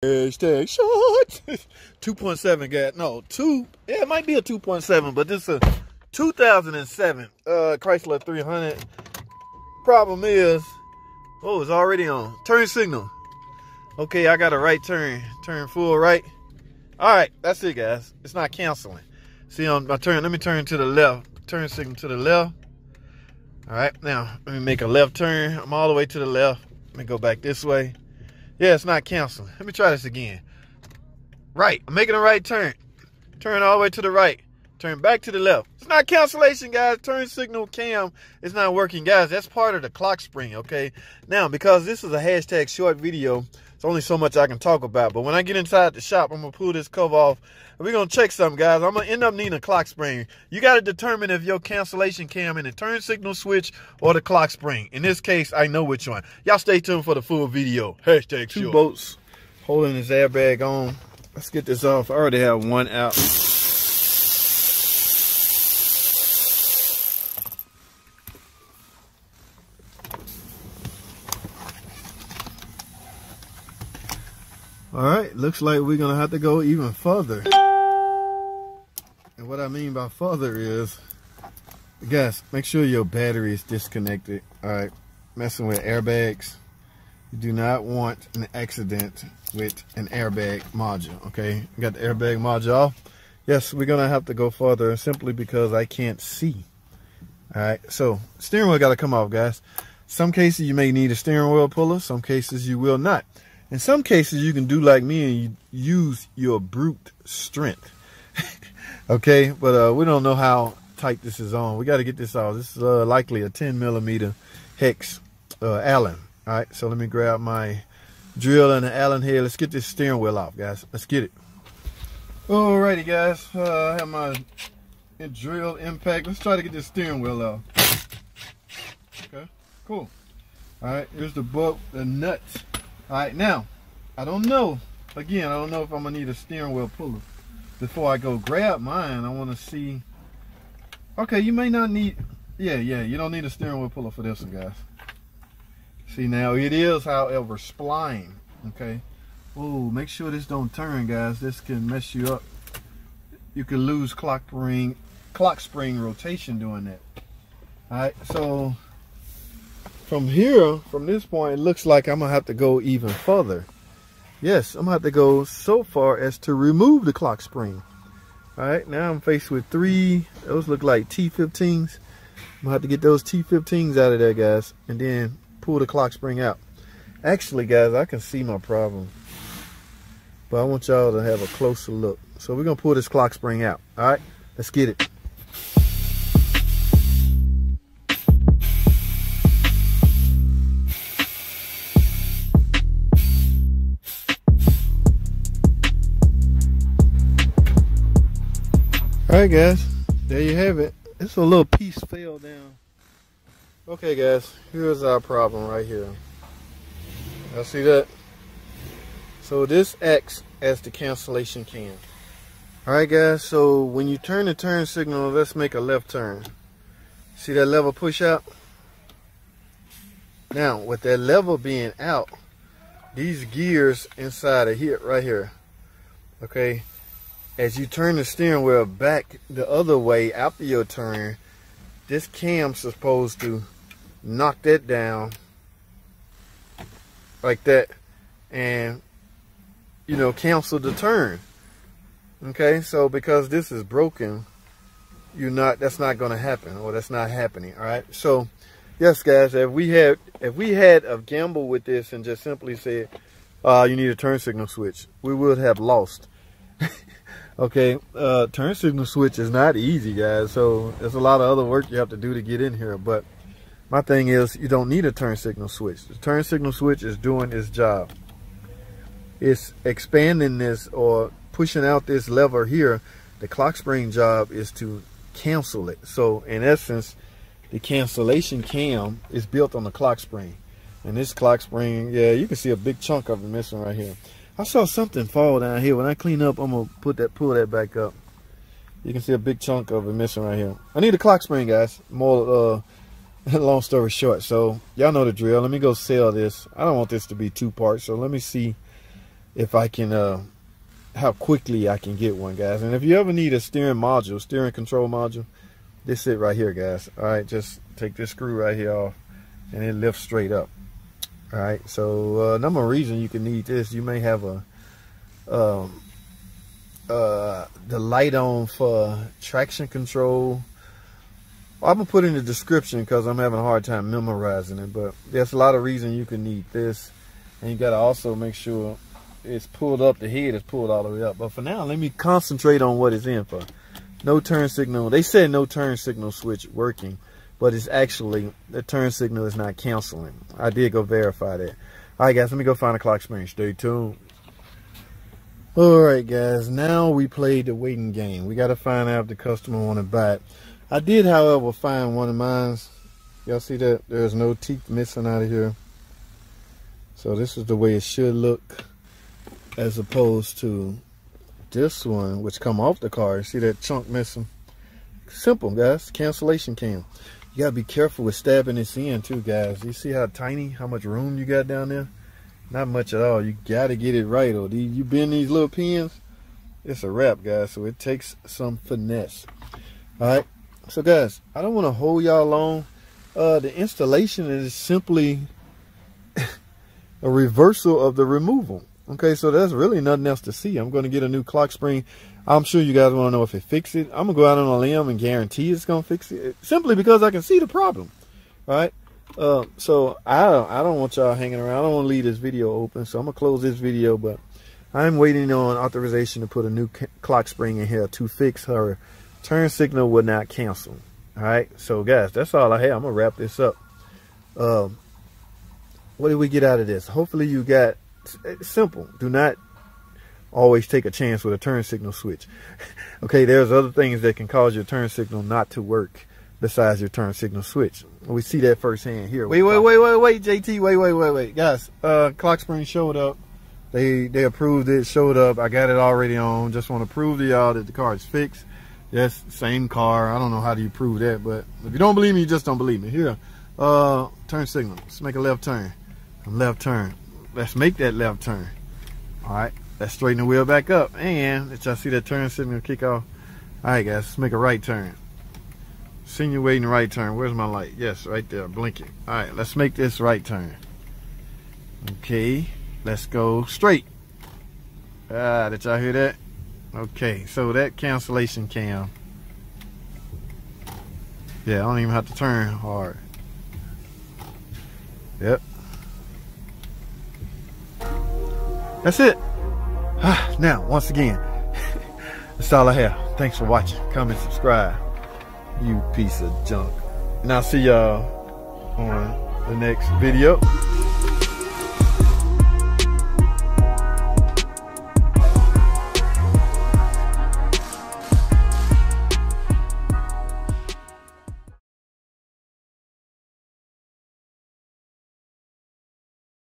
Hashtag short. 2.7 gas. No, 2. Yeah, it might be a 2.7, but this is a 2007 Chrysler 300. Problem is, oh, it's already on. Turn signal. Okay, I got a right turn. Turn full right. All right, that's it, guys. It's not canceling. See, on my turn, let me turn to the left. Turn signal to the left. All right, now let me make a left turn. I'm all the way to the left. Let me go back this way. Yeah, it's not canceling. Let me try this again. Right, I'm making a right turn. Turn all the way to the right. Turn back to the left. It's not cancellation, guys. Turn signal cam is not working, guys. That's part of the clock spring, okay? Now, because this is a hashtag short video, it's only so much I can talk about. But when I get inside the shop, I'm going to pull this cover off. And we're going to check something, guys. I'm going to end up needing a clock spring. You got to determine if your cancellation cam in the turn signal switch or the clock spring. In this case, I know which one. Y'all stay tuned for the full video. Hashtag short. Two bolts holding this airbag on. Let's get this off. I already have one out. All right, looks like we're gonna have to go even further. And what I mean by further is, guys, make sure your battery is disconnected. All right, messing with airbags, you do not want an accident with an airbag module, okay? You got the airbag module off. Yes, we're gonna have to go further simply because I can't see. All right, so steering wheel gotta come off, guys. Some cases you may need a steering wheel puller, some cases you will not. In some cases, you can do like me and you use your brute strength. Okay, but we don't know how tight this is on. We got to get this off. This is likely a 10mm hex Allen. All right, so let me grab my drill and the Allen head. Let's get this steering wheel off, guys. Let's get it. Alrighty, guys. I have my drill impact. Let's try to get this steering wheel off. Okay, cool. All right, here's the bolt, the nuts. All right, now, I don't know. Again, I don't know if I'm gonna need a steering wheel puller. Before I go grab mine, I wanna see. Okay, you may not need, yeah, you don't need a steering wheel puller for this one, guys. See, now it is, however, spline, okay? Oh, make sure this don't turn, guys. This can mess you up. You can lose clock spring rotation doing that. All right, so from here, from this point, it looks like I'm gonna have to go even further. Yes, I'm gonna have to go so far as to remove the clock spring. All right, now I'm faced with 3, those look like T15s. I'm gonna have to get those T15s out of there, guys, and then pull the clock spring out. Actually, guys, I can see my problem, but I want y'all to have a closer look. So we're gonna pull this clock spring out. All right, let's get it. Alright, guys, there you have it. It's a little piece fell down. Okay, guys, here's our problem right here. Y'all see that? So this acts as the cancellation cam. Alright, guys, so when you turn the turn signal, let's make a left turn. See that lever push out? Now, with that lever being out, these gears inside of here, right here, okay, as you turn the steering wheel back the other way after your turn, this cam's supposed to knock that down like that and, you know, cancel the turn. Okay, so because this is broken, that's not going to happen, or that's not happening. All right, so yes, guys, if we had a gamble with this and just simply said you need a turn signal switch, we would have lost. Okay, turn signal switch is not easy, guys, so there's a lot of other work you have to do to get in here, but my thing is you don't need a turn signal switch. The turn signal switch is doing its job. It's expanding this or pushing out this lever here. The clock spring job is to cancel it. So in essence, the cancellation cam is built on the clock spring. And this clock spring, yeah, you can see a big chunk of it missing right here. I saw something fall down here. When I clean up, I'm gonna pull that back up. You can see a big chunk of it missing right here. I need a clock spring, guys. More long story short, so y'all know the drill. Let me go sell this. I don't want this to be 2 parts, so let me see if I can, how quickly I can get one, guys. And if you ever need a steering control module, this it right here, guys. All right, just take this screw right here off and it lifts straight up. All right, so number of reasons you can need this. You may have the light on for traction control. I'm gonna put in the description because I'm having a hard time memorizing it, but there's a lot of reasons you can need this. And you gotta also make sure it's pulled up, the head is pulled all the way up. But for now, let me concentrate on what it's in for. No turn signal. They said no turn signal switch working, but it's actually, the turn signal is not canceling. I did go verify that. All right, guys, let me go find a clock spring. Stay tuned. All right, guys, now we played the waiting game. We got to find out if the customer want to buy it. I did, however, find one of mine. Y'all see that? There's no teeth missing out of here. So this is the way it should look, as opposed to this one, which come off the car. See that chunk missing? Simple, guys. Cancellation cam. You gotta be careful with stabbing this in too, guys. You see how tiny, how much room you got down there? Not much at all. You gotta get it right, or you bend these little pins, it's a wrap, guys. So it takes some finesse. All right. So, guys, I don't want to hold y'all long. The installation is simply a reversal of the removal. Okay, so there's really nothing else to see. I'm going to get a new clock spring. I'm sure you guys want to know if it fixed it. I'm going to go out on a limb and guarantee it's going to fix it, simply because I can see the problem. All right, so I don't want y'all hanging around. I don't want to leave this video open, so I'm going to close this video, but I'm waiting on authorization to put a new clock spring in here to fix her turn signal would not cancel. All right, so guys, that's all I have. I'm going to wrap this up. What did we get out of this? Hopefully you got, it's simple. Do not always take a chance with a turn signal switch. Okay, there's other things that can cause your turn signal not to work besides your turn signal switch. We see that firsthand here. Wait, JT, wait. Guys, clock spring showed up. They approved it, showed up. I got it already on. Just want to prove to y'all that the car is fixed. Yes, same car. I don't know how do you prove that, but if you don't believe me, you just don't believe me. Here, turn signal. Let's make a left turn. Left turn. Let's make that left turn. All right, let's straighten the wheel back up. And let y'all see that turn signal kick off. All right, guys, let's make a right turn. Insinuating right turn. Where's my light? Yes, right there, blinking. All right, let's make this right turn. Okay, let's go straight. Did y'all hear that? Okay, so that cancellation cam. Yeah, I don't even have to turn hard. Yep. That's it. Now, once again, that's all I have. Thanks for watching. Comment, subscribe, you piece of junk. And I'll see y'all on the next video.